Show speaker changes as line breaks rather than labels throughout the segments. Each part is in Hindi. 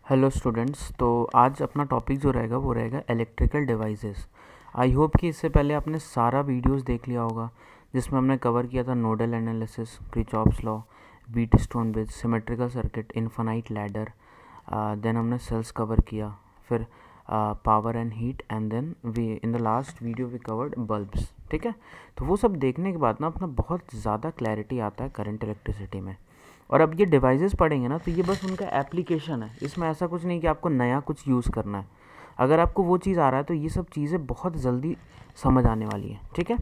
Hello students. तो आज अपना टॉपिक जो रहेगा वो रहेगा इलेक्ट्रिकल डिवाइसेस। आई होप कि इससे पहले आपने सारा वीडियोस देख लिया होगा जिसमें हमने कवर किया था nodal analysis, Kirchhoff's law, Wheatstone bridge, symmetrical circuit, infinite ladder. Then हमने सेल्स कवर किया, फिर power and heat, and then we in the last video we covered bulbs. ठीक है, तो वो सब देखने के बाद ना अपना बहुत ज़्यादा क्लैरिटी आता है करंट इलेक्ट्रिसिटी में। और अब ये डिवाइसेस पढ़ेंगे ना तो ये बस उनका एप्लीकेशन है, इसमें ऐसा कुछ नहीं कि आपको नया कुछ यूज़ करना है। अगर आपको वो चीज़ आ रहा है तो ये सब चीज़ें बहुत जल्दी समझ आने वाली है। ठीक है,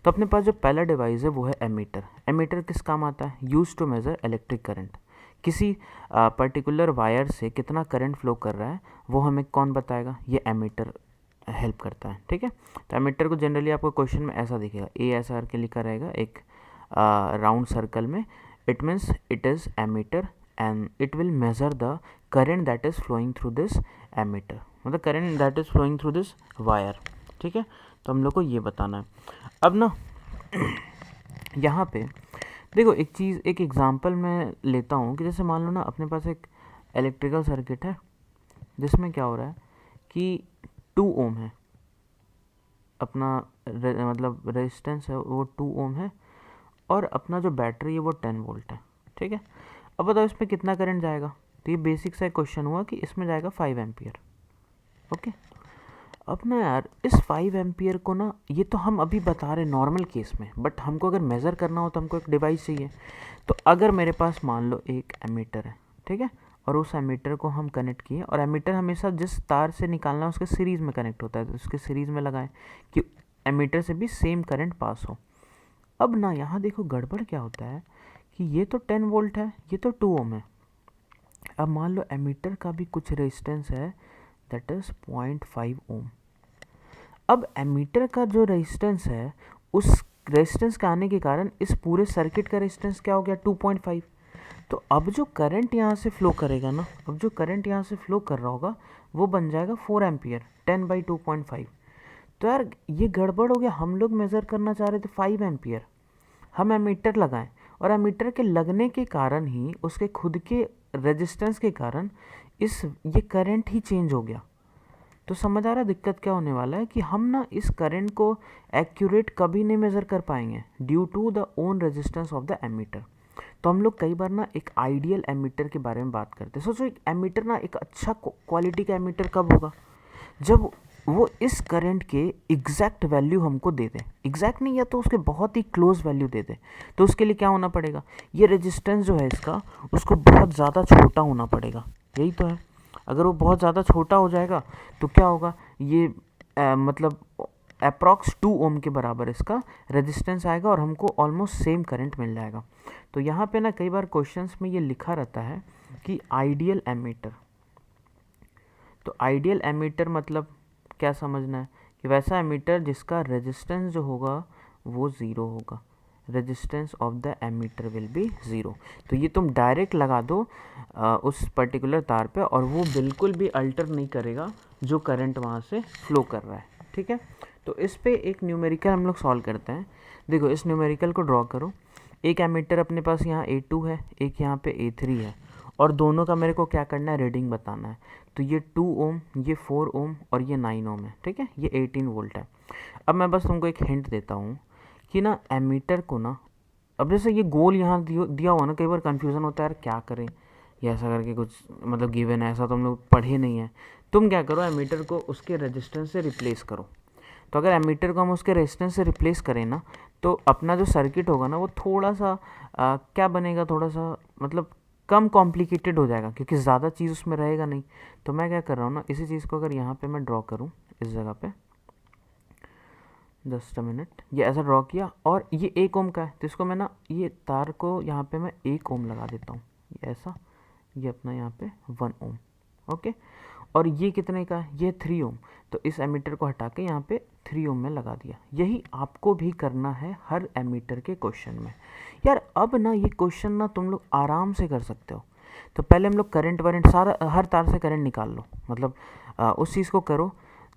तो अपने पास जो पहला डिवाइस है वो है एमीटर। एमीटर किस काम आता है? Use to measure electric current. किसी पर्टिकुलर वायर से कितना करंट फ्लो कर रहा है वो हमें कौन बताएगा? ये एमीटर हेल्प करता है। ठीक है, तो एमीटर को जनरली आपको क्वेश्चन में ऐसा दिखेगा, ए ऐसा करके लिखा रहेगा एक राउंड सर्कल में। It means it is ammeter and it will measure the current that is flowing through this ammeter, मतलब current that is flowing through this wire। ठीक है, तो हम लोग को ये बताना है। अब ना यहाँ पे देखो एक चीज़, एक एग्जांपल मैं लेता हूँ कि जैसे मान लो ना अपने पास एक इलेक्ट्रिकल सर्किट है जिसमें क्या हो रहा है कि 2 ओम है, अपना मतलब रेजिस्टेंस है वो 2 ओम है, और अपना जो बैटरी है वो 10 वोल्ट है। ठीक है, अब बताओ इसमें कितना करंट जाएगा? तो ये बेसिक सा क्वेश्चन हुआ कि इसमें जाएगा 5 एम्पियर। ओके, अब ना यार इस 5 एम्पियर को ना, ये तो हम अभी बता रहे नॉर्मल केस में, बट हमको अगर मेज़र करना हो तो हमको एक डिवाइस चाहिए। तो अगर मेरे पास मान लो एक एमीटर है, ठीक है, और उस एमीटर को हम कनेक्ट किए, और एमीटर हमेशा जिस तार से निकालना है उसके सीरीज़ में कनेक्ट होता है, तो उसके सीरीज़ में लगाएं कि एमीटर से भी सेम करंट पास हो। अब ना यहाँ देखो गड़बड़ क्या होता है कि ये तो 10 वोल्ट है, ये तो 2 ओम है। अब मान लो एमीटर का भी कुछ रेजिस्टेंस है, दैट इज 0.5 ओम। अब एमीटर का जो रेजिस्टेंस है उस रेजिस्टेंस के आने के कारण इस पूरे सर्किट का रेजिस्टेंस क्या हो गया? 2.5। तो अब जो करंट यहाँ से फ्लो करेगा ना, अब जो करंट यहाँ से फ्लो कर रहा होगा वो बन जाएगा 4 एम्पियर, 10/2.5। तो यार ये गड़बड़ हो गया, हम लोग मेज़र करना चाह रहे थे 5 एम्पियर, हम एमीटर लगाएं, और एमीटर के लगने के कारण ही उसके खुद के रेजिस्टेंस के कारण ये करंट ही चेंज हो गया। तो समझ आ रहा है दिक्कत क्या होने वाला है कि हम ना इस करंट को एक्यूरेट कभी नहीं मेज़र कर पाएंगे due to the own resistance of the ammeter. तो हम लोग कई बार ना एक आइडियल एमीटर के बारे में बात करते हैं। सोचो एक एमीटर ना, एक अच्छा क्वालिटी का एमीटर कब होगा? जब वो इस करंट के एग्जैक्ट वैल्यू हमको दे दे, एग्जैक्ट नहीं या तो उसके बहुत ही क्लोज वैल्यू दे दे। तो उसके लिए क्या होना पड़ेगा? ये रेजिस्टेंस जो है इसका, उसको बहुत ज़्यादा छोटा होना पड़ेगा। यही तो है, अगर वो बहुत ज़्यादा छोटा हो जाएगा तो क्या होगा? ये मतलब अप्रॉक्स 2 ओम के बराबर इसका रेजिस्टेंस आएगा और हमको ऑलमोस्ट सेम करंट मिल जाएगा। तो यहाँ पे ना कई बार क्वेश्चंस में ये लिखा रहता है कि आइडियल एमीटर। तो आइडियल एमीटर मतलब क्या समझना है कि वैसा एमीटर जिसका रेजिस्टेंस जो होगा वो ज़ीरो होगा, resistance of the ammeter will be zero. तो ये तुम डायरेक्ट लगा दो उस पर्टिकुलर तार पे और वो बिल्कुल भी अल्टर नहीं करेगा जो करंट वहाँ से फ्लो कर रहा है। ठीक है, तो इस पे एक न्यूमेरिकल हम लोग सॉल्व करते हैं। देखो इस न्यूमेरिकल को ड्रॉ करो। एक एमीटर अपने पास यहाँ A2 है, एक यहाँ पे A3 है, और दोनों का मेरे को क्या करना है? रीडिंग बताना है। तो ये 2 ओम, ये 4 ओम और ये 9 ओम है। ठीक है, ये 18 वोल्ट है। अब मैं बस तुमको एक हिंट देता हूँ कि ना एमीटर को ना, अब जैसे ये गोल यहाँ दिया हुआ ना, कई बार कन्फ्यूज़न होता है यार क्या करें, ये ऐसा करके कुछ मतलब गिवन है, ऐसा तो हम लोग पढ़े नहीं है। तुम क्या करो, एमीटर को उसके रेजिस्टेंस से रिप्लेस करो। तो अगर एमीटर को हम उसके रेजिस्टेंस से रिप्लेस करें ना, तो अपना जो सर्किट होगा ना वो थोड़ा सा क्या बनेगा, थोड़ा सा मतलब कम कॉम्प्लिकेटेड हो जाएगा, क्योंकि ज़्यादा चीज़ उसमें रहेगा नहीं। तो मैं क्या कर रहा हूँ ना, इसी चीज़ को अगर यहाँ पे मैं ड्रॉ करूँ इस जगह पे, जस्ट अ मिनट, ये ऐसा ड्रॉ किया, और ये 1 ओम का है तो इसको मैं ना, ये तार को यहाँ पे मैं 1 ओम लगा देता हूँ, ये ऐसा, ये अपना यहाँ पे 1 ओम। ओके, और ये कितने का है? ये 3 ओम। तो इस एमीटर को हटा के यहाँ पे 3 ओम में लगा दिया। यही आपको भी करना है हर एमीटर के क्वेश्चन में। यार अब ना ये क्वेश्चन ना तुम लोग आराम से कर सकते हो। तो पहले हम लोग करंट वरेंट सारा हर तार से करंट निकाल लो, मतलब उस चीज़ को करो।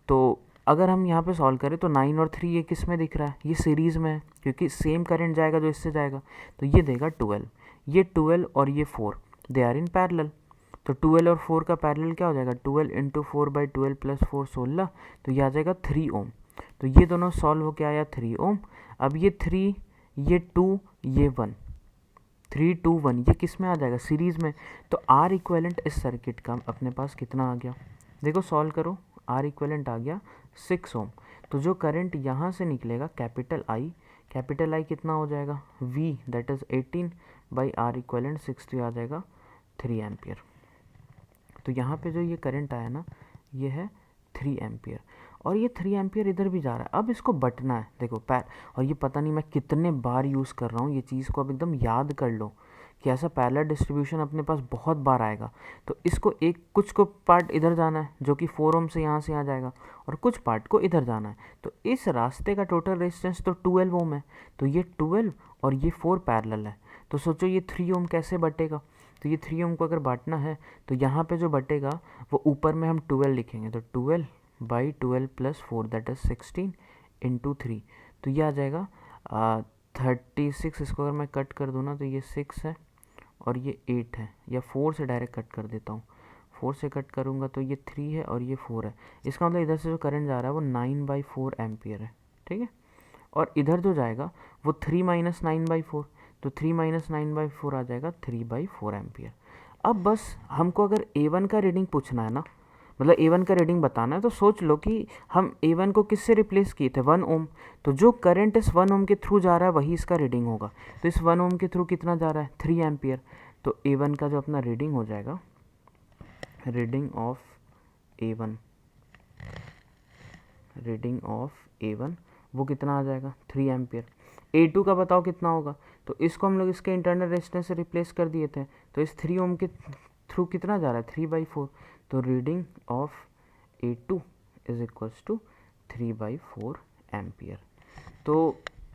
तो अगर हम यहाँ पे सॉल्व करें तो 9 और 3 ये किस में दिख रहा है? ये सीरीज़ में है, क्योंकि सेम करंट जाएगा जो इससे जाएगा। तो ये देगा 12, ये 12 और ये 4 दे आर इन पैरेलल। तो 12 और 4 का पैरेलल क्या हो जाएगा, 12 इंटू 4/12 प्लस 4 16, तो ये आ जाएगा 3 ओम। तो ये दोनों सॉल्व होके आया 3 ओम। अब ये 3, ये 2, ये 1, 3 2 1 ये किस में आ जाएगा, सीरीज़ में। तो आर इक्वेलेंट इस सर्किट का अपने पास कितना आ गया, देखो सॉल्व करो, आर इक्वेलेंट आ गया 6 ओम। तो जो करंट यहाँ से निकलेगा कैपिटल आई कितना हो जाएगा, V that is 18 by are equivalent 6, तो आ जाएगा 3 एम्पियर। तो यहाँ पे जो ये करंट आया ना, ये है 3 एम्पियर, और ये 3 एम्पियर इधर भी जा रहा है। अब इसको बटना है, देखो और ये पता नहीं मैं कितने बार यूज़ कर रहा हूँ, ये चीज़ को अब एकदम याद कर लो कि ऐसा पैरेलल डिस्ट्रीब्यूशन अपने पास बहुत बार आएगा। तो इसको कुछ को पार्ट इधर जाना है जो कि 4 ओम से यहाँ जाएगा, और कुछ पार्ट को इधर जाना है। तो इस रास्ते का टोटल रेजिस्टेंस तो 12 ओम है, तो ये 12 और ये 4 पैरेलल है। तो सोचो ये 3 ओम कैसे बटेगा, तो ये 3 ओम को अगर बांटना है तो यहाँ पे जो बटेगा वो ऊपर में हम 12 लिखेंगे, तो 12 by 12 plus 4 that is 16 into 3, तो ये आ जाएगा 36। इसको अगर मैं कट कर दूँ ना, तो ये 6 है और ये 8 है, या 4 से डायरेक्ट कट कर देता हूँ, 4 से कट करूँगा तो ये 3 है और ये 4 है। इसका मतलब इधर से जो करंट जा रहा है वो 9/4 एम्पियर है, ठीक है। और इधर जो जाएगा वो 3 माइनस 9/4, तो 3 माइनस 9/4 आ जाएगा 3/4 एम्पियर। अब बस हमको अगर A1 का रीडिंग पूछना है ना, मतलब A1 का रीडिंग बताना है, तो सोच लो कि हम A1 को किससे रिप्लेस किए थे, 1 ओम। तो जो करंट इस 1 ओम के थ्रू जा रहा है वही इसका रीडिंग होगा। तो इस 1 ओम के थ्रू कितना जा रहा है, 3 एम्पियर। तो A1 का जो अपना रीडिंग हो जाएगा, reading of A1, reading of A1 वो कितना आ जाएगा, 3 एम्पियर। A2 का बताओ कितना होगा, तो इसको हम लोग इसके इंटरनल रेजिस्टेंस से रिप्लेस कर दिए थे, तो इस 3 ओम के थ्रू कितना जा रहा है, 3/4। तो reading of A2 is equals to 3/4 ampere. तो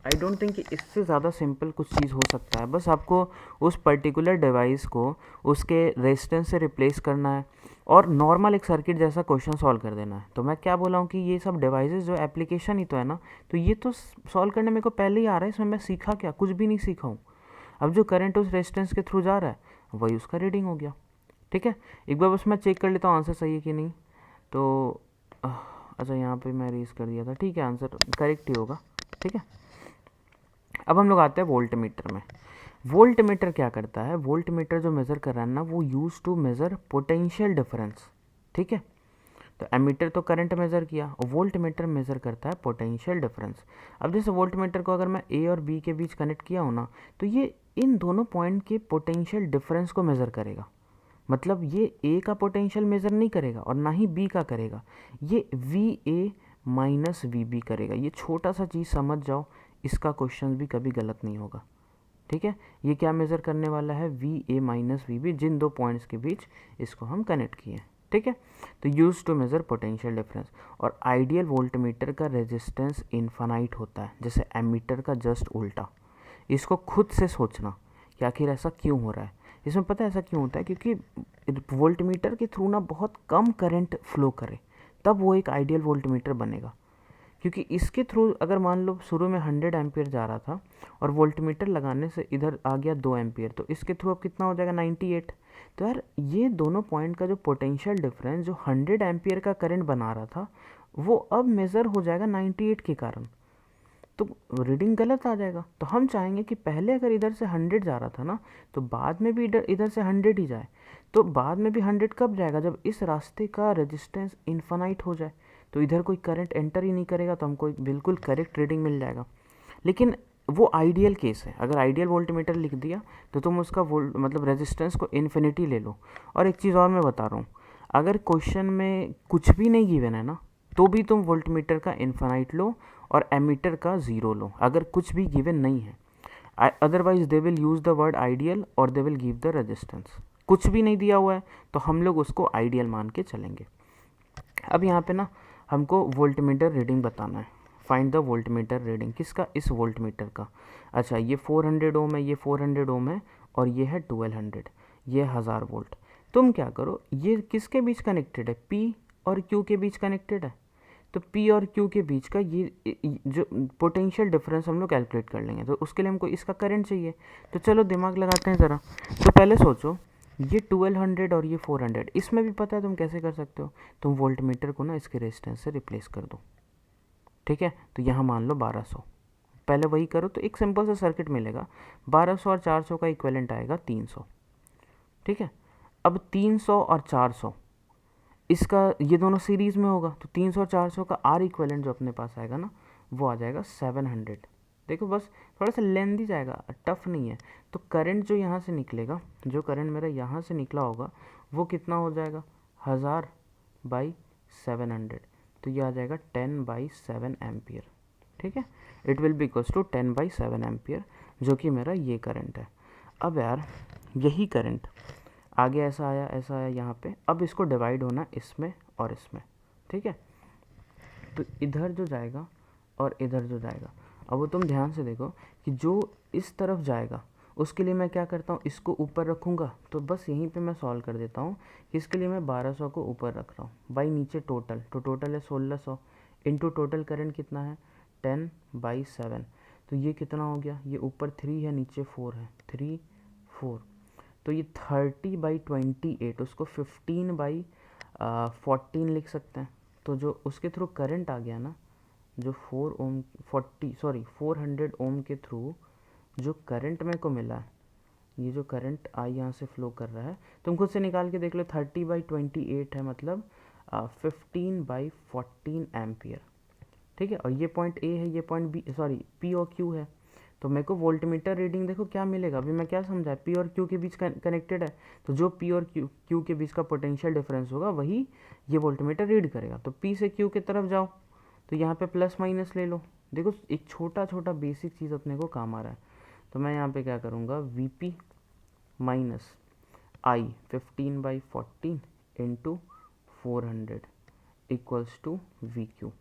आई डोंट थिंक कि इससे ज़्यादा सिंपल कुछ चीज़ हो सकता है। बस आपको उस पर्टिकुलर डिवाइस को उसके रेजिस्टेंस से रिप्लेस करना है और नॉर्मल एक सर्किट जैसा क्वेश्चन सॉल्व कर देना है। तो मैं क्या बोला हूँ कि ये सब डिवाइसेस जो एप्लीकेशन ही तो है ना, तो ये तो सॉल्व करने मेरे को पहले ही आ रहा है, इसमें मैं सीखा क्या, कुछ भी नहीं सीखा हूँ। अब जो करंट उस रेजिस्टेंस के थ्रू जा रहा है वही उसका रीडिंग हो गया, ठीक है। एक बार बस मैं चेक कर लेता हूँ आंसर सही है कि नहीं। तो अच्छा यहाँ पे मैं रेज कर दिया था, ठीक है, आंसर करेक्ट ही होगा, ठीक है। अब हम लोग आते हैं वोल्ट मीटर में। वोल्ट मीटर क्या करता है, वोल्ट मीटर जो मेज़र कर रहा है ना, वो use to measure potential difference, ठीक है। तो एमीटर तो करंट मेज़र किया और वोल्ट मीटर मेज़र करता है पोटेंशियल डिफरेंस। अब जैसे वोल्ट मीटर को अगर मैं ए और बी के बीच कनेक्ट किया हूँ ना, तो ये इन दोनों पॉइंट के पोटेंशियल डिफरेंस को मेज़र करेगा। मतलब ये ए का पोटेंशियल मेज़र नहीं करेगा और ना ही बी का करेगा, ये V A minus V B करेगा। ये छोटा सा चीज़ समझ जाओ, इसका क्वेश्चन भी कभी गलत नहीं होगा, ठीक है। ये क्या मेज़र करने वाला है, V A minus V B, जिन दो पॉइंट्स के बीच इसको हम कनेक्ट किए हैं, ठीक है। तो use to measure potential difference. और आइडियल वोल्टमीटर का रेजिस्टेंस इन्फानाइट होता है, जैसे एमीटर का जस्ट उल्टा। इसको खुद से सोचना कि आखिर ऐसा क्यों हो रहा है। इसमें पता है ऐसा क्यों होता है, क्योंकि वोल्टमीटर के थ्रू ना बहुत कम करंट फ्लो करे, तब वो एक आइडियल वोल्टमीटर बनेगा। क्योंकि इसके थ्रू अगर मान लो शुरू में 100 एम्पियर जा रहा था और वोल्टमीटर लगाने से इधर आ गया 2 एम्पियर, तो इसके थ्रू अब कितना हो जाएगा, 98। तो यार ये दोनों पॉइंट का जो पोटेंशियल डिफरेंस जो 100 एम्पियर का करंट बना रहा था, वो अब मेज़र हो जाएगा 98 के कारण, तो रीडिंग गलत आ जाएगा। तो हम चाहेंगे कि पहले अगर इधर से 100 जा रहा था ना, तो बाद में भी इधर से 100 ही जाए। तो बाद में भी 100 कब जाएगा, जब इस रास्ते का रेजिस्टेंस इन्फानाइट हो जाए, तो इधर कोई करंट एंटर ही नहीं करेगा, तो हमको बिल्कुल करेक्ट रीडिंग मिल जाएगा। लेकिन वो आइडियल केस है, अगर आइडियल वोल्टमीटर लिख दिया तो तुम उसका मतलब रेजिस्टेंस को इन्फिनिटी ले लो। और एक चीज़ और मैं बता रहा हूँ, अगर क्वेश्चन में कुछ भी नहीं गिवन है ना, तो भी तुम वोल्टमीटर का इन्फिनाइट लो और एमीटर का 0 लो, अगर कुछ भी गिवन नहीं है। Otherwise they will use the word ideal और they will give the resistance. कुछ भी नहीं दिया हुआ है तो हम लोग उसको आइडियल मान के चलेंगे। अब यहाँ पे ना हमको वोल्टमीटर रीडिंग बताना है। फाइंड द वोल्टमीटर रीडिंग, किसका, इस वोल्टमीटर का। अच्छा ये 400 ओम है, ये 400 ओम है और ये है 1200, ये 1000 वोल्ट। तुम क्या करो, ये किसके बीच कनेक्टेड है, P और Q के बीच कनेक्टेड है। तो P और Q के बीच का ये जो पोटेंशियल डिफरेंस हम लोग कैलकुलेट कर लेंगे। तो उसके लिए हमको इसका करंट चाहिए, तो चलो दिमाग लगाते हैं ज़रा। तो पहले सोचो, ये 1200 और ये 400, इसमें भी पता है तुम कैसे कर सकते हो, तुम वोल्ट मीटर को ना इसके रेजिस्टेंस से रिप्लेस कर दो, ठीक है। तो यहाँ मान लो 1200, पहले वही करो तो एक सिंपल सा सर्किट मिलेगा। 1200 और 400 का इक्विवेलेंट आएगा 300, ठीक है। अब 300 और 400 इसका, ये दोनों सीरीज़ में होगा, तो 300 और 400 का आर इक्विवेलेंट जो अपने पास आएगा ना, वो आ जाएगा 700। देखो बस थोड़ा सा लेंदी जाएगा, टफ नहीं है। तो करंट जो यहाँ से निकलेगा, जो करंट मेरा यहाँ से निकला होगा, वो कितना हो जाएगा, 1000/700। तो ये आ जाएगा 10/7 एम्पियर, ठीक है। It will be equals to 10/7 ampere, जो कि मेरा ये करंट है। अब यार यही करंट आगे ऐसा आया यहाँ पे, अब इसको डिवाइड होना इसमें और इसमें, ठीक है। तो इधर जो जाएगा और इधर जो जाएगा, अब वो तुम ध्यान से देखो कि जो इस तरफ जाएगा उसके लिए मैं क्या करता हूँ, इसको ऊपर रखूँगा। तो बस यहीं पे मैं सॉल्व कर देता हूँ कि इसके लिए मैं 1200 को ऊपर रख रहा हूँ बाई नीचे टोटल, तो टोटल है 1600 इंटू टोटल करंट कितना है 10/7। तो ये कितना हो गया, ये ऊपर 3 है नीचे 4 है, 3 4, तो ये 30/28, उसको 15/14 लिख सकते हैं। तो जो उसके थ्रू करंट आ गया ना, जो 400 ओम के थ्रू जो करंट मेरे को मिला है, ये जो करंट आई यहाँ से फ्लो कर रहा है, तुम खुद से निकाल के देख लो, 30/28 है, मतलब 15/14 एम्पियर, ठीक है। और ये पॉइंट ए है, ये पॉइंट बी, सॉरी पी और क्यू है। तो मेरे को वोल्टमीटर रीडिंग देखो क्या मिलेगा, अभी मैं क्या समझा, पी और क्यू के बीच कनेक्टेड है, तो जो पी और क्यू के बीच का पोटेंशियल डिफरेंस होगा वही ये वोल्टमीटर रीड करेगा। तो पी से क्यू की तरफ जाओ, तो यहाँ पे प्लस माइनस ले लो। देखो एक छोटा छोटा बेसिक चीज़ अपने को काम आ रहा है। तो मैं यहाँ पे क्या करूँगा, V P minus I 15/14 into 400 equals to V Q.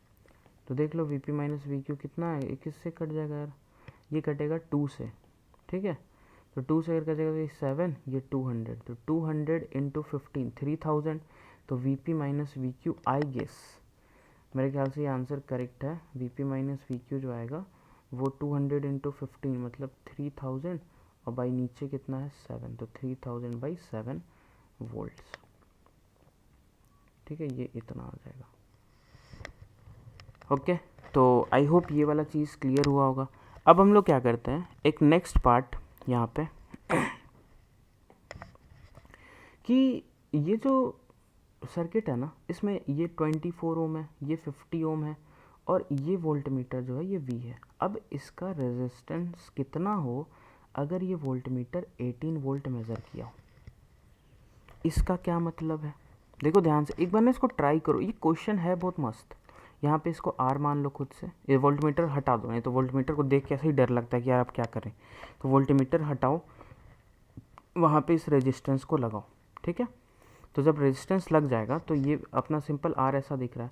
तो देख लो V P minus V Q कितना है, ये किससे कट जाएगा यार, ये कटेगा 2 से, ठीक है। तो 2 से अगर कटेगा तो ये 7, ये 200, तो 200 इंटू 15 3000। तो V P minus V Q, I guess मेरे ख्याल से ये आंसर करेक्ट है। V P minus V Q जो आएगा वो 200 इंटू 15 मतलब 3000, और बाई नीचे कितना है 7, तो 3000/7 वोल्ट्स, ठीक है। ये इतना आ जाएगा, ओके। तो आई होप ये वाला चीज़ क्लियर हुआ होगा। अब हम लोग क्या करते हैं, एक नेक्स्ट पार्ट यहाँ पे कि ये जो सर्किट है ना, इसमें ये 24 ओम है, ये 50 ओम है, और ये वोल्टमीटर जो है ये V है। अब इसका रेजिस्टेंस कितना हो अगर ये वोल्टमीटर 18 वोल्ट मेज़र किया हो, इसका क्या मतलब है। देखो ध्यान से एक बार ना इसको ट्राई करो, ये क्वेश्चन है बहुत मस्त। यहाँ पे इसको R मान लो खुद से, ये वोल्टमीटर हटा दो, नहीं तो वोल्टमीटर को देख के ऐसे ही डर लगता है कि यार आप क्या करें। तो वोल्टमीटर हटाओ, वहाँ पे इस रेजिस्टेंस को लगाओ, ठीक है। तो जब रेजिस्टेंस लग जाएगा तो ये अपना सिंपल R ऐसा दिख रहा है।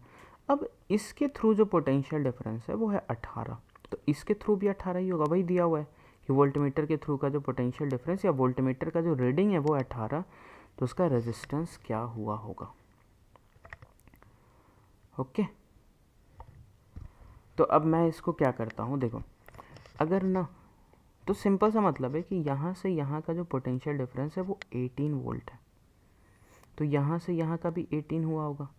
अब इसके थ्रू जो पोटेंशियल डिफरेंस है वो है 18, तो इसके थ्रू भी 18 ही होगा, वही दिया हुआ है कि वोल्टमीटर के थ्रू का जो पोटेंशियल डिफरेंस या वोल्टमीटर का जो रीडिंग है वो 18, तो उसका रेजिस्टेंस क्या हुआ होगा, ओके। तो अब मैं इसको क्या करता हूँ, देखो अगर ना, तो सिंपल सा मतलब है कि यहाँ से यहाँ का जो पोटेंशियल डिफरेंस है वो 18 वोल्ट है, तो यहाँ से यहाँ का भी 18 हुआ होगा।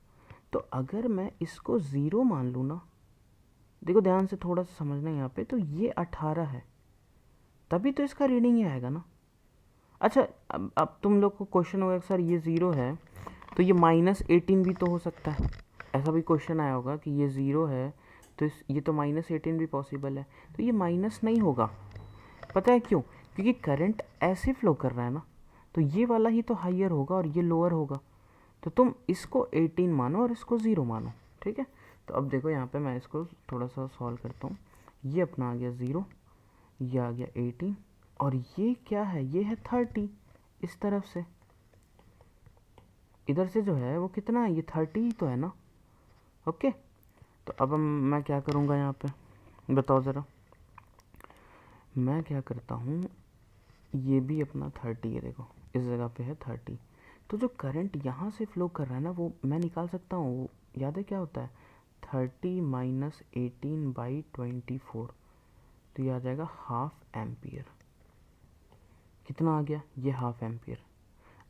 तो अगर मैं इसको 0 मान लूँ ना, देखो ध्यान से थोड़ा सा समझना यहाँ पे, तो ये 18 है, तभी तो इसका रीडिंग ही आएगा ना। अच्छा अब तुम लोग को क्वेश्चन होगा सर ये 0 है तो ये -18 भी तो हो सकता है, ऐसा भी क्वेश्चन आया होगा कि ये 0 है तो ये तो -18 भी पॉसिबल है। तो ये माइनस नहीं होगा, पता है क्यों, क्योंकि करंट ऐसे फ्लो कर रहा है ना, तो ये वाला ही तो हाइयर होगा और ये लोअर होगा। तो तुम इसको 18 मानो और इसको 0 मानो, ठीक है। तो अब देखो यहाँ पे मैं इसको थोड़ा सा सॉल्व करता हूँ। ये अपना आ गया 0, ये आ गया 18, और ये क्या है, ये है 30 इस तरफ से, इधर से जो है वो कितना है, ये 30 ही तो है ना, ओके। तो अब मैं क्या करूँगा यहाँ पे, बताओ ज़रा। मैं क्या करता हूँ, ये भी अपना 30 है, देखो इस जगह पे है 30, तो जो करंट यहाँ से फ्लो कर रहा है ना वो मैं निकाल सकता हूँ, वो याद है क्या होता है, 30 माइनस 18/24, तो ये आ जाएगा ½ एम्पियर। कितना आ गया, ये ½ एम्पियर।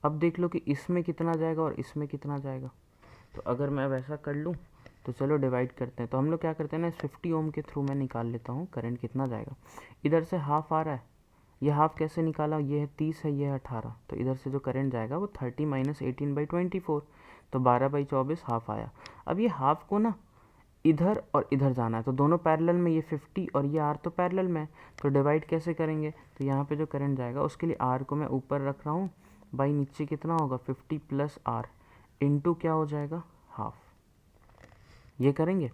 अब देख लो कि इसमें कितना जाएगा और इसमें कितना जाएगा। तो अगर मैं वैसा कर लूँ तो चलो डिवाइड करते हैं। तो हम लोग क्या करते हैं ना, इस 50 ओम के थ्रू मैं निकाल लेता हूँ करंट कितना जाएगा। इधर से हाफ आ रहा है, ये हाफ कैसे निकाला, ये है 30 है, ये है 18, तो इधर से जो करंट जाएगा वो 30 माइनस 18/24, तो 12/24 हाफ आया। अब ये हाफ को ना इधर और इधर जाना है, तो दोनों पैरेलल में, ये 50 और ये आर तो पैरेलल में है, तो डिवाइड कैसे करेंगे। तो यहाँ पे जो करंट जाएगा उसके लिए आर को मैं ऊपर रख रहा हूँ, बाई नीचे कितना होगा 50 प्लस आर इंटू क्या हो जाएगा हाफ, ये करेंगे।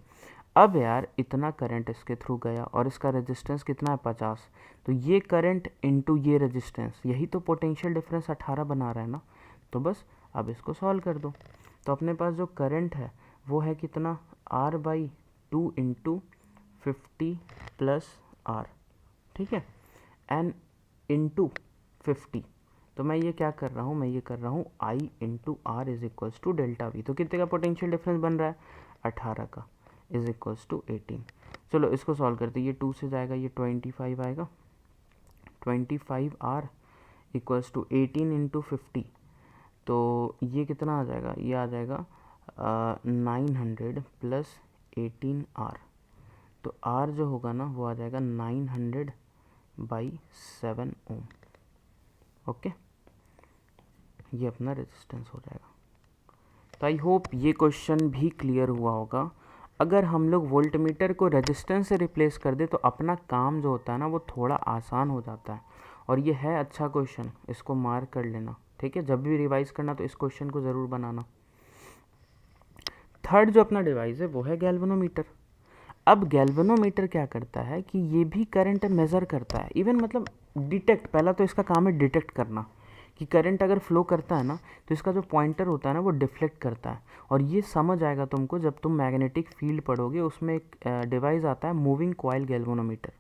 अब यार इतना करंट इसके थ्रू गया और इसका रेजिस्टेंस कितना है 50, तो ये करंट इंटू ये रेजिस्टेंस, यही तो पोटेंशियल डिफरेंस 18 बना रहा है ना। तो बस अब इसको सॉल्व कर दो। तो अपने पास जो करंट है वो है कितना, R/2 इंटू 50 प्लस आर, ठीक है, एन इंटू 50। तो मैं ये क्या कर रहा हूँ, मैं ये कर रहा हूँ I into R is equals to delta V. तो कितने का पोटेंशियल डिफरेंस बन रहा है, 18 का, इज इक्वल्स टू 18। चलो इसको सॉल्व करते, ये 2 से जाएगा, ये 25 आएगा, 25R इक्वल्स टू 18 इंटू 50, तो ये कितना आ जाएगा, ये आ जाएगा 900 प्लस 18R। तो R जो होगा ना वो आ जाएगा 900/7 ओम। ओके, ये अपना रेजिस्टेंस हो जाएगा। तो आई होप ये क्वेश्चन भी क्लियर हुआ होगा। अगर हम लोग वोल्टमीटर को रेजिस्टेंस से रिप्लेस कर दे तो अपना काम जो होता है ना वो थोड़ा आसान हो जाता है। और ये है अच्छा क्वेश्चन, इसको मार्क कर लेना, ठीक है। जब भी रिवाइज करना तो इस क्वेश्चन को ज़रूर बनाना। थर्ड जो अपना डिवाइस है वो है गैल्वेनोमीटर। अब गैल्वेनोमीटर क्या करता है कि ये भी करंट मेज़र करता है, इवन मतलब डिटेक्ट, पहला तो इसका काम है डिटेक्ट करना कि करंट अगर फ्लो करता है ना तो इसका जो पॉइंटर होता है ना वो डिफ्लेक्ट करता है। और ये समझ आएगा तुमको जब तुम मैग्नेटिक फील्ड पढ़ोगे, उसमें एक डिवाइस आता है मूविंग कॉइल गैल्वेनोमीटर,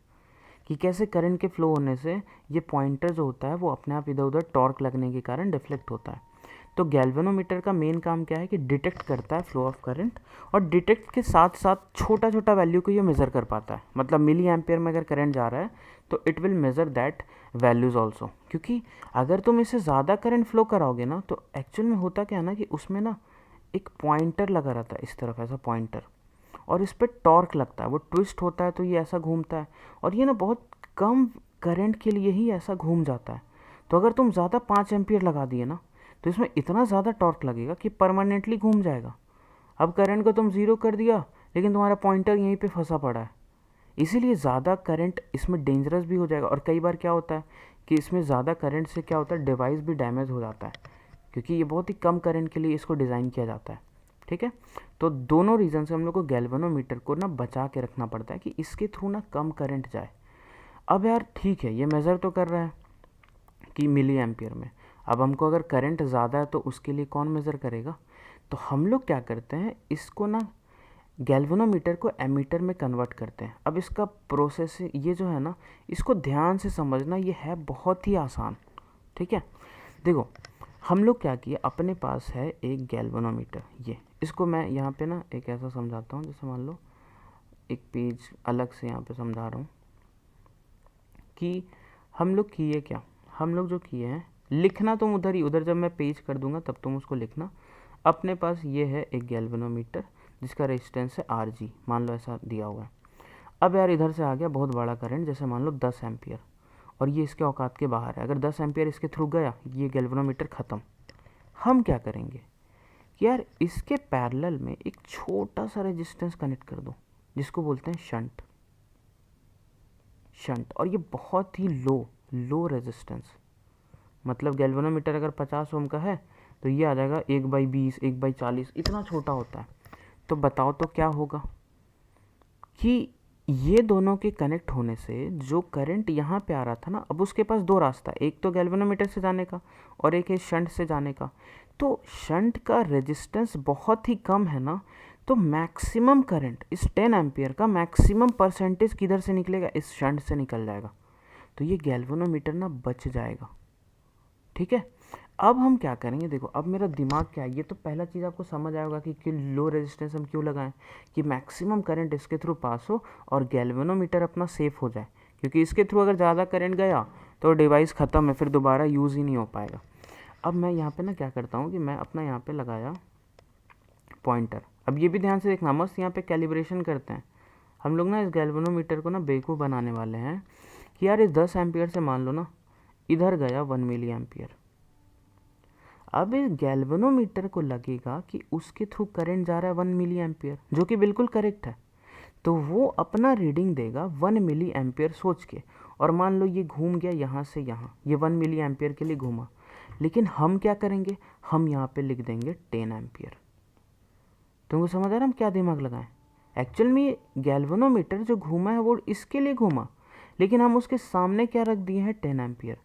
कि कैसे करंट के फ्लो होने से ये पॉइंटर जो होता है वो अपने आप इधर उधर टॉर्क लगने के कारण डिफ्लेक्ट होता है। तो गैल्वेनोमीटर का मेन काम क्या है कि डिटेक्ट करता है फ्लो ऑफ करंट, और डिटेक्ट के साथ साथ छोटा छोटा वैल्यू को ये मेज़र कर पाता है। मतलब मिली एम्पियर में अगर करंट जा रहा है तो it will measure that values also, क्योंकि अगर तुम इससे ज़्यादा करंट फ्लो कराओगे ना तो एक्चुअल में होता क्या है ना कि उसमें ना एक पॉइंटर लगा रहता है इस तरफ, ऐसा पॉइंटर, और इस पर टॉर्क लगता है, वो ट्विस्ट होता है तो ये ऐसा घूमता है, और ये ना बहुत कम करंट के लिए ही ऐसा घूम जाता है। तो अगर तुम ज़्यादा 5 एम्पियर लगा दिए ना तो इसमें इतना ज़्यादा टॉर्क लगेगा कि परमानेंटली घूम जाएगा। अब करंट को तुम ज़ीरो कर दिया लेकिन तुम्हारा पॉइंटर यहीं पे फंसा पड़ा है, इसीलिए ज़्यादा करंट इसमें डेंजरस भी हो जाएगा। और कई बार क्या होता है कि इसमें ज़्यादा करंट से क्या होता है, डिवाइस भी डैमेज हो जाता है, क्योंकि ये बहुत ही कम करंट के लिए इसको डिज़ाइन किया जाता है, ठीक है। तो दोनों रीज़न से हम लोग को गैल्वेनोमीटर को ना बचा के रखना पड़ता है कि इसके थ्रू ना कम करंट जाए। अब यार ठीक है, ये मेज़र तो कर रहा है कि मिली एम्पियर में, अब हमको अगर करंट ज़्यादा है तो उसके लिए कौन मेज़र करेगा। तो हम लोग क्या करते हैं, इसको ना गैल्वेनोमीटर को एमीटर में कन्वर्ट करते हैं। अब इसका प्रोसेस ये जो है ना, इसको ध्यान से समझना, ये है बहुत ही आसान, ठीक है। देखो हम लोग क्या किए, अपने पास है एक गैल्वेनोमीटर, ये इसको मैं यहाँ पे ना एक ऐसा समझाता हूँ, जैसे मान लो एक पेज अलग से यहाँ पे समझा रहा हूँ कि हम लोग किए क्या, हम लोग जो किए हैं, लिखना तुम उधर ही, उधर जब मैं पेज कर दूंगा तब तुम उसको लिखना। अपने पास ये है एक गैल्वेनोमीटर जिसका रेजिस्टेंस है RG, मान लो ऐसा दिया हुआ है। अब यार इधर से आ गया बहुत बड़ा करंट, जैसे मान लो 10 एम्पियर, और ये इसके औकात के बाहर है। अगर 10 एम्पियर इसके थ्रू गया, ये गैल्वेनोमीटर ख़त्म। हम क्या करेंगे कि यार इसके पैरेलल में एक छोटा सा रेजिस्टेंस कनेक्ट कर दो, जिसको बोलते हैं शंट। और ये बहुत ही लो रेजिस्टेंस, मतलब गैल्वेनोमीटर अगर 50 ओम का है तो ये आ जाएगा 1/20, 1/40, इतना छोटा होता है। तो बताओ तो क्या होगा कि ये दोनों के कनेक्ट होने से जो करंट यहाँ पे आ रहा था ना, अब उसके पास दो रास्ता, एक तो गैल्वेनोमीटर से जाने का और एक है शंट से जाने का। तो शंट का रेजिस्टेंस बहुत ही कम है ना, तो मैक्सिमम करंट इस 10 एम्पियर का मैक्सिमम परसेंटेज किधर से निकलेगा, इस शंट से निकल जाएगा। तो ये गैल्वेनोमीटर ना बच जाएगा, ठीक है। अब हम क्या करेंगे, देखो अब मेरा दिमाग क्या है, ये तो पहला चीज़ आपको समझ आएगा कि लो रेजिस्टेंस हम क्यों लगाएं, कि मैक्सिमम करंट इसके थ्रू पास हो और गैल्वेनोमीटर अपना सेफ हो जाए, क्योंकि इसके थ्रू अगर ज़्यादा करंट गया तो डिवाइस ख़त्म है, फिर दोबारा यूज़ ही नहीं हो पाएगा। अब मैं यहाँ पे ना क्या करता हूँ कि मैं अपना यहाँ पे लगाया पॉइंटर। अब ये भी ध्यान से देखना, मस्त यहाँ पे कैलिब्रेशन करते हैं हम लोग ना। इस गैल्वेनोमीटर को ना बेवकूफ़ बनाने वाले हैं कि यार इस 10 एम्पियर से मान लो ना इधर गया 1 मिली एम्पियर। अब इस गैल्वेनोमीटर को लगेगा कि उसके थ्रू करंट जा रहा है 1 मिली एम्पियर, जो कि बिल्कुल करेक्ट है। तो वो अपना रीडिंग देगा 1 मिली एम्पियर सोच के, और मान लो ये घूम गया यहाँ से यहाँ, ये 1 मिली एम्पियर के लिए घूमा। लेकिन हम क्या करेंगे, हम यहाँ पे लिख देंगे 10 एम्पियर। तुमको समझ आ रहा है हम क्या दिमाग लगाएं? एक्चुअल में गैल्वेनोमीटर जो घूमा है वो इसके लिए घूमा, लेकिन हम उसके सामने क्या रख दिए हैं, 10 एम्पियर।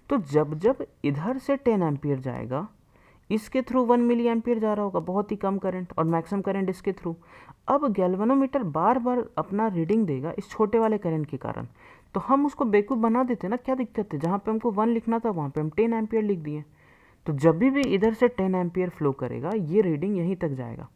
तो जब जब इधर से 10 एम्पियर जाएगा, इसके थ्रू 1 मिली एम्पियर जा रहा होगा, बहुत ही कम करंट, और मैक्सिमम करंट इसके थ्रू। अब गैल्वेनोमीटर बार बार अपना रीडिंग देगा इस छोटे वाले करंट के कारण, तो हम उसको बेवकूफ़ बना देते ना। क्या दिक्कत है, जहाँ पे हमको 1 लिखना था वहाँ पे हम 10 एम्पियर लिख दिए। तो जब भी इधर से 10 एम्पियर फ्लो करेगा, ये रीडिंग यहीं तक जाएगा।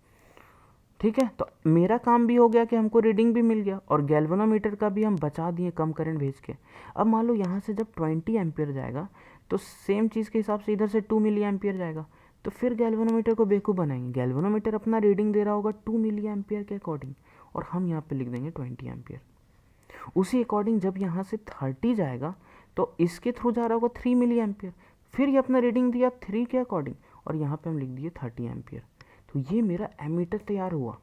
ठीक है, तो मेरा काम भी हो गया कि हमको रीडिंग भी मिल गया, और गैल्वेनोमीटर का भी हम बचा दिए कम करंट भेज के। अब मान लो यहाँ से जब 20 एम्पियर जाएगा, तो सेम चीज़ के हिसाब से इधर से 2 मिली एम्पियर जाएगा। तो फिर गैल्वेनोमीटर को बेवकूफ़ बनाएंगे। गैल्वेनोमीटर अपना रीडिंग दे रहा होगा 2 मिली एम्पियर के अकॉर्डिंग, और हम यहाँ पे लिख देंगे 20 एम्पियर। उसी अकॉर्डिंग जब यहाँ से 30 जाएगा, तो इसके थ्रू जा रहा होगा 3 मिली एम्पियर। फिर ये अपना रीडिंग दिया 3 के अकॉर्डिंग, और यहाँ पे हम लिख दिए 30 एम्पियर। तो ये मेरा एमीटर तैयार हुआ,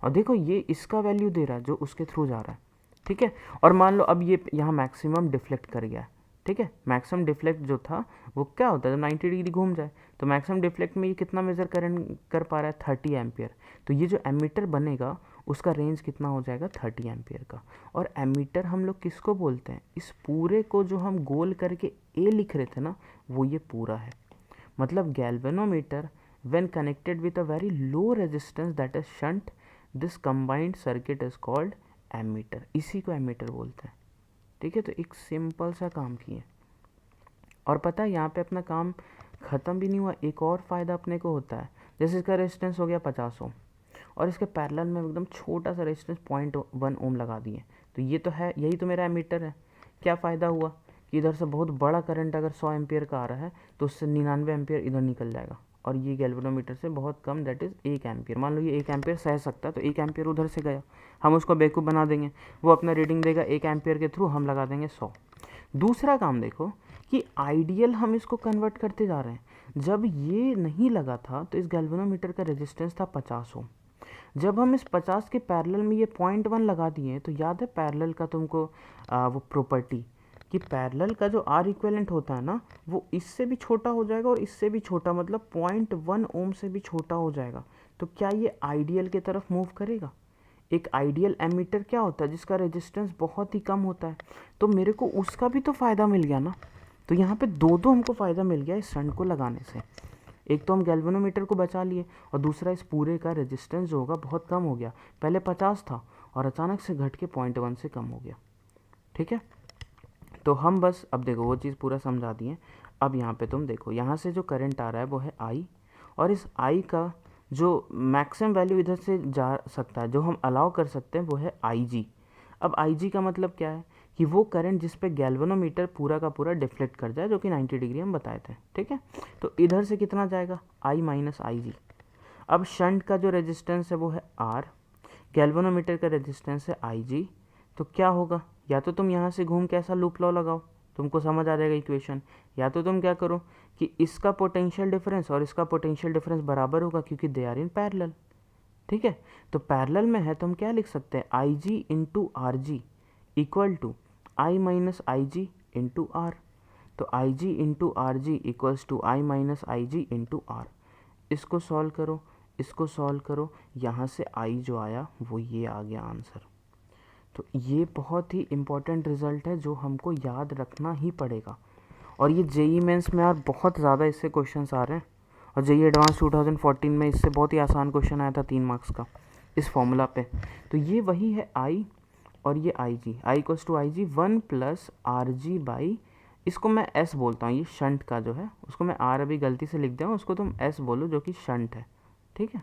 और देखो ये इसका वैल्यू दे रहा है जो उसके थ्रू जा रहा है। ठीक है, और मान लो अब ये यहाँ मैक्सिमम डिफ्लेक्ट कर गया। ठीक है, मैक्सिमम डिफ्लेक्ट जो था वो क्या होता है, जब 90 डिग्री घूम जाए, तो मैक्सिमम डिफ्लेक्ट में ये कितना मेजर कर पा रहा है, 30 एम्पियर। तो ये जो एमीटर बनेगा उसका रेंज कितना हो जाएगा, 30 एम्पियर का। और एमीटर हम लोग किसको बोलते हैं, इस पूरे को जो हम गोल करके ए लिख रहे थे ना, वो ये पूरा है। मतलब galvanometer when connected with a very low resistance that is shunt, this combined circuit is called ammeter। इसी को एमीटर बोलते हैं। ठीक है, तो एक सिंपल सा काम किए, और पता है यहाँ पे अपना काम ख़त्म भी नहीं हुआ। एक और फ़ायदा अपने को होता है, जैसे इसका रेजिस्टेंस हो गया 50 ओम, और इसके पैरेलल में एकदम छोटा सा रेजिस्टेंस 0.1 ओम लगा दिए। तो ये तो है, यही तो मेरा एमीटर है। क्या फ़ायदा हुआ कि इधर से बहुत बड़ा करंट अगर 100 एम्पियर का आ रहा है, तो उससे 99 एम्पियर इधर निकल जाएगा, और ये गैल्वेनोमीटर से बहुत कम, दैट इज़ 1 एम्पियर। मान लो ये 1 एम्पियर सह सकता है, तो 1 एम्पियर उधर से गया, हम उसको बेवकूफ़ बना देंगे, वो अपना रीडिंग देगा 1 एम्पियर के थ्रू, हम लगा देंगे 100। दूसरा काम देखो कि आइडियल हम इसको कन्वर्ट करते जा रहे हैं। जब ये नहीं लगा था तो इस गैल्वेनोमीटर का रेजिस्टेंस था 50 ओम। जब हम इस 50 के पैरेलल में ये 0.1 लगा दिए, तो याद है पैरेलल का तुमको वो प्रॉपर्टी कि पैरेलल का जो आर इक्विवेलेंट होता है ना, वो इससे भी छोटा हो जाएगा और इससे भी छोटा, मतलब 0.1 ओम से भी छोटा हो जाएगा। तो क्या ये आइडियल की तरफ मूव करेगा? एक आइडियल एमीटर क्या होता है, जिसका रेजिस्टेंस बहुत ही कम होता है। तो मेरे को उसका भी तो फ़ायदा मिल गया ना। तो यहाँ पे दो हमको फ़ायदा मिल गया इस शंट को लगाने से। एक तो हम गैल्वेनोमीटर को बचा लिए, और दूसरा इस पूरे का रेजिस्टेंस जो होगा बहुत कम हो गया। पहले 50 था और अचानक से घट के 0.1 से कम हो गया। ठीक है, तो हम बस अब देखो वो चीज़ पूरा समझा दिए। अब यहाँ पे तुम देखो, यहाँ से जो करंट आ रहा है वो है आई, और इस आई का जो मैक्सिमम वैल्यू इधर से जा सकता है, जो हम अलाउ कर सकते हैं, वो है आई जी। अब आई जी का मतलब क्या है कि वो करंट जिस पे गैल्वेनोमीटर पूरा का पूरा डिफ्लेक्ट कर जाए, जो कि 90 डिग्री हम बताए थे। ठीक है, तो इधर से कितना जाएगा, आई माइनस आई जी। अब शंट का जो रेजिस्टेंस है वो है आर, गैल्वेनोमीटर का रेजिस्टेंस है आई जी। तो क्या होगा, या तो तुम यहाँ से घूम के ऐसा लूप लॉ लगाओ, तुमको समझ आ जाएगा इक्वेशन, या तो तुम क्या करो कि इसका पोटेंशियल डिफरेंस और इसका पोटेंशियल डिफरेंस बराबर होगा, क्योंकि दे आर इन पैरेलल। ठीक है, तो पैरेलल में है तो हम क्या लिख सकते हैं, I G into R G equal to I minus I G into R. तो I G into R G equals to I minus I G into R. इसको सॉल्व करो, इसको सॉल्व करो, यहाँ से आई जो आया वो ये आ गया आंसर। तो ये बहुत ही इम्पॉर्टेंट रिजल्ट है जो हमको याद रखना ही पड़ेगा। और ये जेई मेंस में यार बहुत ज़्यादा इससे क्वेश्चंस आ रहे हैं, और जेई एडवांस 2014 में इससे बहुत ही आसान क्वेश्चन आया था 3 मार्क्स का इस फॉर्मूला पे। तो ये वही है आई, और ये I G, I equals to I G 1 plus R G by, इसको मैं एस बोलता हूँ, ये शंट का जो है उसको मैं आर अभी गलती से लिख दिया हूँ, उसको तुम एस बोलो जो कि शंट है। ठीक है,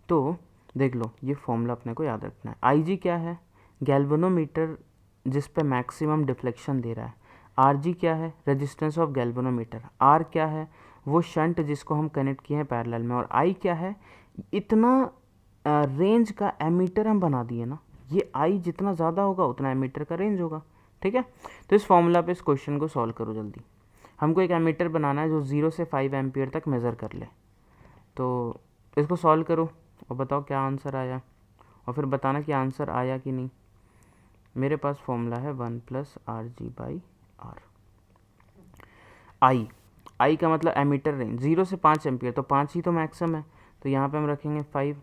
तो देख लो ये फॉर्मूला अपने को याद रखना है। आई जी क्या है, गैल्वेनोमीटर जिस पे मैक्सिमम डिफ्लेक्शन दे रहा है। आर जी क्या है, रेजिस्टेंस ऑफ गैल्वेनोमीटर। आर क्या है, वो शंट जिसको हम कनेक्ट किए हैं पैरेलल में। और आई क्या है, इतना रेंज का एमीटर हम बना दिए ना, ये आई जितना ज़्यादा होगा उतना एमीटर का रेंज होगा। ठीक है, तो इस फॉर्मूला पे इस क्वेश्चन को सॉल्व करो जल्दी। हमको एक एमीटर बनाना है जो 0 से 5 एम्पियर तक मेज़र कर ले। तो इसको सॉल्व करो और बताओ क्या आंसर आया, और फिर बताना कि आंसर आया कि नहीं। मेरे पास फॉर्मूला है 1 + RG/R। आई का मतलब एमीटर रेंज 0 से 5 एम्पियर, तो 5 ही तो मैक्सिमम है, तो यहाँ पे हम रखेंगे 5।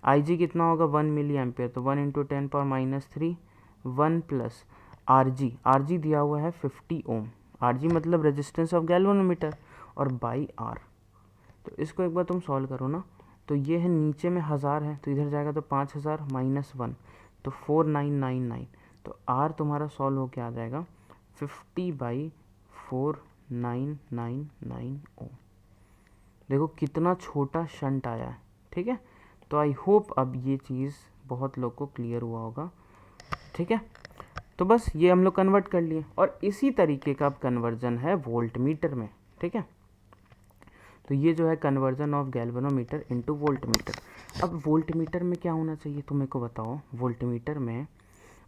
आई जी कितना होगा, 1 मिली एम्पियर, तो 1 × 10⁻³ 1 + आर जी दिया हुआ है 50 ओम। आर जी मतलब रेजिस्टेंस ऑफ गैल्वेनोमीटर, और बाई आर। तो इसको एक बार तुम सॉल्व करो ना, तो ये है नीचे में 1000 है, तो इधर जाएगा तो 5000 - 1, तो 4999। तो आर तुम्हारा सॉल्व होके आ जाएगा 50/4999 ओम। देखो कितना छोटा शंट आया है। ठीक है, तो आई होप अब ये चीज़ बहुत लोग को क्लियर हुआ होगा। ठीक है, तो बस ये हम लोग कन्वर्ट कर लिए, और इसी तरीके का अब कन्वर्जन है वोल्ट मीटर में। ठीक है, तो ये जो है conversion of galvanometer into volt meter. अब वोल्ट मीटर में क्या होना चाहिए तुम मेरे को बताओ। वोल्ट मीटर में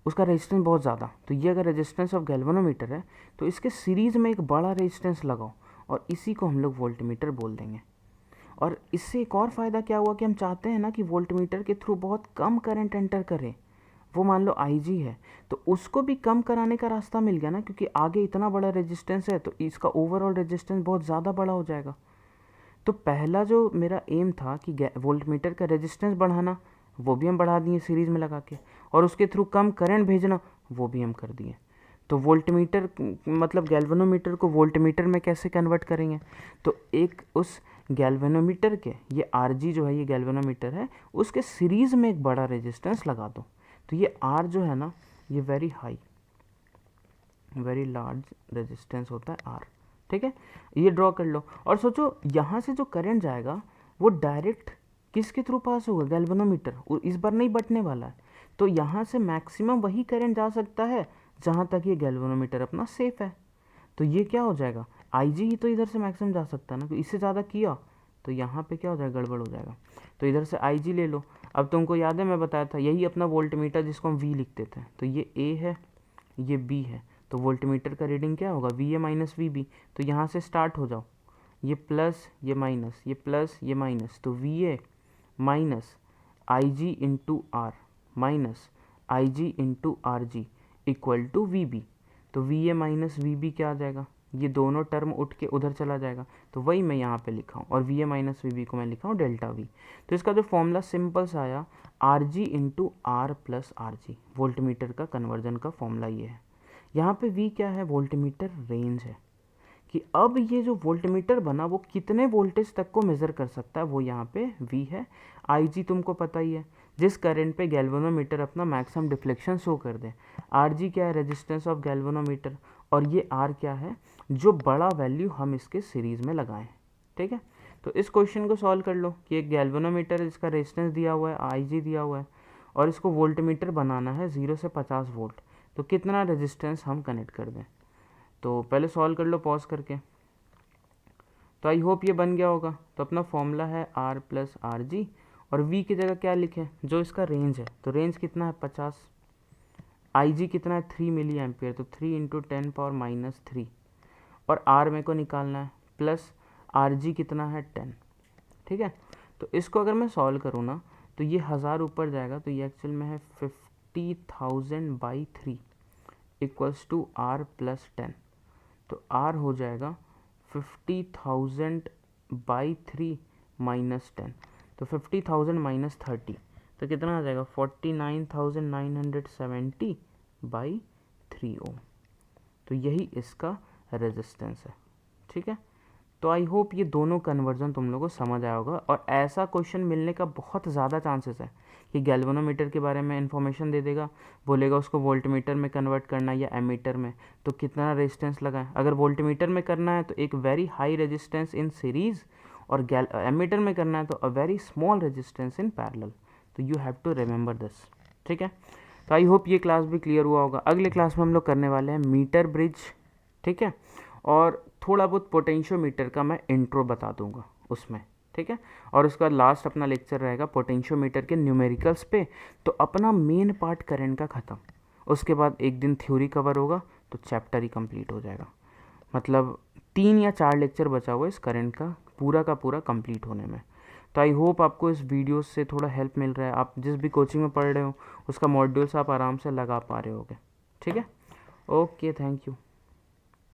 उसका रेजिस्टेंस बहुत ज़्यादा, तो ये अगर रेजिस्टेंस ऑफ गैल्वेनोमीटर है तो इसके सीरीज़ में एक बड़ा रेजिस्टेंस लगाओ, और इसी को हम लोग वोल्ट मीटर बोल देंगे। और इससे एक और फ़ायदा क्या हुआ कि हम चाहते हैं ना कि वोल्ट मीटर के थ्रू बहुत कम करंट एंटर करे। वो मान लो IG है, तो उसको भी कम कराने का रास्ता मिल गया ना, क्योंकि आगे इतना बड़ा रेजिस्टेंस है तो इसका ओवरऑल रेजिस्टेंस बहुत ज़्यादा बड़ा हो जाएगा। तो पहला जो मेरा एम था कि वोल्ट मीटर का रेजिस्टेंस बढ़ाना, वो भी हम बढ़ा दिए सीरीज़ में लगा के, और उसके थ्रू कम करंट भेजना वो भी हम कर दिए। तो वोल्ट मीटर मतलब गैल्वेनोमीटर को वोल्ट मीटर में कैसे कन्वर्ट करेंगे, तो एक उस गैल्वेनोमीटर के, ये RG जो है ये गैल्वेनोमीटर है, उसके सीरीज़ में एक बड़ा रेजिस्टेंस लगा दो। तो ये R जो है ना, ये वेरी लार्ज रेजिस्टेंस होता है R। ठीक है, ये ड्रॉ कर लो, और सोचो यहाँ से जो करंट जाएगा वो डायरेक्ट किसके थ्रू पास होगा, गैल्वेनोमीटर, इस बार नहीं बटने वाला है। तो यहाँ से मैक्सिमम वही करंट जा सकता है जहाँ तक ये गैल्वेनोमीटर अपना सेफ है। तो ये क्या हो जाएगा, IG ही तो इधर से मैक्सिमम जा सकता है ना, तो इससे ज़्यादा किया तो यहाँ पे क्या हो जाएगा, गड़बड़ हो जाएगा। तो इधर से IG ले लो। अब तुमको याद है मैं बताया था यही अपना वोल्ट मीटर जिसको हम V लिखते थे, तो ये A है, ये B है, तो वोल्ट मीटर का रीडिंग क्या होगा, VA - VB। तो यहाँ से स्टार्ट हो जाओ, ये प्लस ये माइनस, ये प्लस ये माइनस, तो VA minus IG × R minus IG × RG equal to VB। तो VA - VB क्या आ जाएगा, ये दोनों टर्म उठ के उधर चला जाएगा, तो वही मैं यहाँ पे लिखा हूँ, और VA - VB को मैं लिखा हूँ ΔV। तो इसका जो फॉर्मूला सिंपल सा आया, RG × R + RG, volt meter का कन्वर्जन का फॉर्मूला ये है। यहाँ पे V क्या है, वोल्ट मीटर रेंज है, कि अब ये जो वोल्ट मीटर बना वो कितने वोल्टेज तक को मेज़र कर सकता है, वो यहाँ पे V है। IG तुमको पता ही है, जिस करंट पे गैल्वेनोमीटर अपना मैक्सिमम डिफ्लेक्शन शो कर दे। RG क्या है, रेजिस्टेंस ऑफ गैल्वेनोमीटर, और ये R क्या है, जो बड़ा वैल्यू हम इसके सीरीज़ में लगाएं। ठीक है, तो इस क्वेश्चन को सॉल्व कर लो कि एक गैल्वेनोमीटर, इसका रेजिस्टेंस दिया हुआ है, IG दिया हुआ है, और इसको वोल्ट मीटर बनाना है 0 से 50 वोल्ट, तो कितना रेजिस्टेंस हम कनेक्ट कर दें। तो पहले सॉल्व कर लो पॉज करके। तो आई होप ये बन गया होगा। तो अपना फॉर्मूला है R + RG, और V की जगह क्या लिखें, जो इसका रेंज है, तो रेंज कितना है 50, IG कितना है 3 मिली एम्पियर, तो 3 × 10⁻³ और R में को निकालना है, प्लस RG कितना है 10। ठीक है, तो इसको अगर मैं सॉल्व करूँ ना, तो ये 1000 ऊपर जाएगा, तो ये एक्चुअल में है 50,000/3 इक्वल्स टू R + 10। तो R हो जाएगा 50,000/3 - 10, तो 50,000 - 30, तो कितना आ जाएगा 49,970/3 ओम। तो यही इसका रेजिस्टेंस है। ठीक है, तो आई होप ये दोनों कन्वर्जन तुम लोगों को समझ आया होगा, और ऐसा क्वेश्चन मिलने का बहुत ज़्यादा चांसेस है कि गैल्वेनोमीटर के बारे में इन्फॉर्मेशन दे देगा, बोलेगा उसको वोल्ट मीटर में कन्वर्ट करना है या एमीटर में, तो कितना रेजिस्टेंस लगाएं। अगर वोल्ट मीटर में करना है तो एक very high resistance in series, और एमीटर में करना है तो a very small resistance in parallel. तो you have to remember this. ठीक है, तो आई होप ये क्लास भी क्लियर हुआ होगा। अगले क्लास में हम लोग करने वाले हैं मीटर ब्रिज ठीक है। और थोड़ा बहुत पोटेंशियोमीटर का मैं इंट्रो बता दूंगा उसमें, ठीक है। और उसका लास्ट अपना लेक्चर रहेगा पोटेंशियोमीटर के न्यूमेरिकल्स पे। तो अपना मेन पार्ट करंट का ख़त्म। उसके बाद एक दिन थ्योरी कवर होगा तो चैप्टर ही कंप्लीट हो जाएगा। मतलब 3 या 4 लेक्चर बचा हुआ है इस करंट का पूरा कंप्लीट होने में। तो आई होप आपको इस वीडियो से थोड़ा हेल्प मिल रहा है। आप जिस भी कोचिंग में पढ़ रहे हो उसका मॉड्यूल्स आप आराम से लगा पा रहे होगे, ठीक है। Okay, thank you.